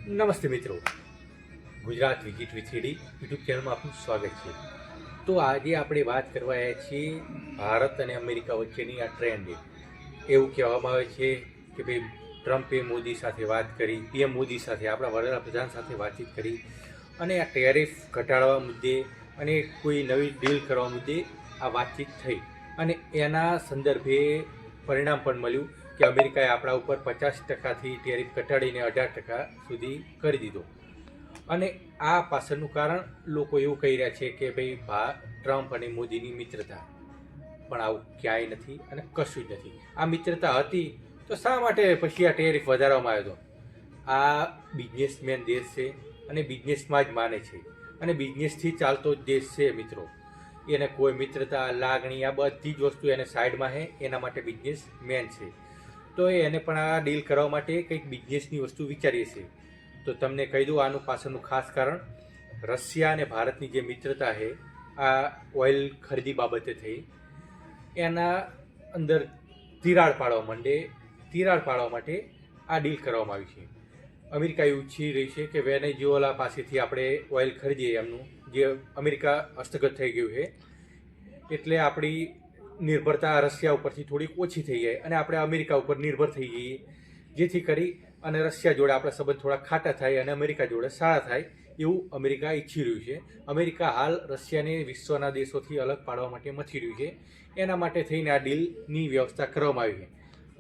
નમસ્તે મિત્રો, Gujarat visit with CD YouTube ચેનલમાં આપનું સ્વાગત છે. તો આજે આપણે વાત કરવા આવ્યા છીએ ભારત અને અમેરિકા વચ્ચેની આ ટ્રેન્ડ. એવું કહેવામાં આવે છે કે ભાઈ ટ્રમ્પે મોદી સાથે વાત કરી, પીએમ મોદી સાથે, આપણા વડાપ્રધાન સાથે વાતચીત કરી અને આ ટેરિફ ઘટાડવા મુદ્દે અને કોઈ નવી ડીલ કરવા મુદ્દે આ વાતચીત થઈ અને એના સંદર્ભે પરિણામ પણ મળ્યું કે અમેરિકાએ આપણા ઉપર 50%થી ટેરિફ ઘટાડીને 18% સુધી કરી દીધો. અને આ પાછળનું કારણ લોકો એવું કહી રહ્યા છે કે ભાઈ ટ્રમ્પ અને મોદીની મિત્રતા, પણ આવું ક્યાંય નથી અને કશું જ નથી. આ મિત્રતા હતી તો શા માટે પછી આ ટેરિફ વધારવામાં આવ્યો હતો? આ બિઝનેસમેન દેશ છે અને બિઝનેસમાં જ માને છે અને બિઝનેસથી ચાલતો જ દેશ છે મિત્રો. એને કોઈ મિત્રતા, લાગણી, આ બધી જ વસ્તુ એને સાઈડમાં છે. એના માટે બિઝનેસ મેન છે. તો એને પણ આ ડીલ કરવા માટે કંઈક બિઝનેસની વસ્તુ વિચારીએ છીએ. તો તમને કહી દઉં આનું પાછળનું ખાસ કારણ રશિયા અને ભારતની જે મિત્રતા છે, આ ઓઇલ ખરીદી બાબતે થઈ, એના અંદર તિરાડ પાડવા માટે આ ડીલ કરવામાં આવી છે. અમેરિકા એવું ઈચ્છી રહી છે કે વેનેઝુએલા પાસેથી આપણે ઓઇલ ખરીદીએ, એમનું જે અમેરિકા હસ્તગત થઈ ગયું છે, એટલે આપણી નિર્ભરતા રશિયા ઉપરથી થોડીક ઓછી થઈ જાય અને આપણે અમેરિકા ઉપર નિર્ભર થઈ જઈએ, જેથી કરી અને રશિયા જોડે આપણા સંબંધ થોડા ખાટા થાય અને અમેરિકા જોડે સારા થાય, એવું અમેરિકા ઈચ્છી રહ્યું છે. અમેરિકા હાલ રશિયાને વિશ્વના દેશોથી અલગ પાડવા માટે મથી રહ્યું છે. એના માટે થઈને આ ડીલની વ્યવસ્થા કરવામાં આવી છે.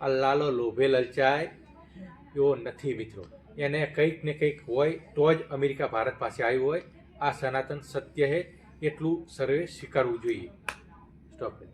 આ લાલો લોભે લલચાય એવો નથી મિત્રો. એને કંઈક ને કંઈક હોય તો જ અમેરિકા ભારત પાસે આવ્યું હોય. આ સનાતન સત્ય છે, એટલું સર્વે સ્વીકારવું જોઈએ. સ્ટોપ.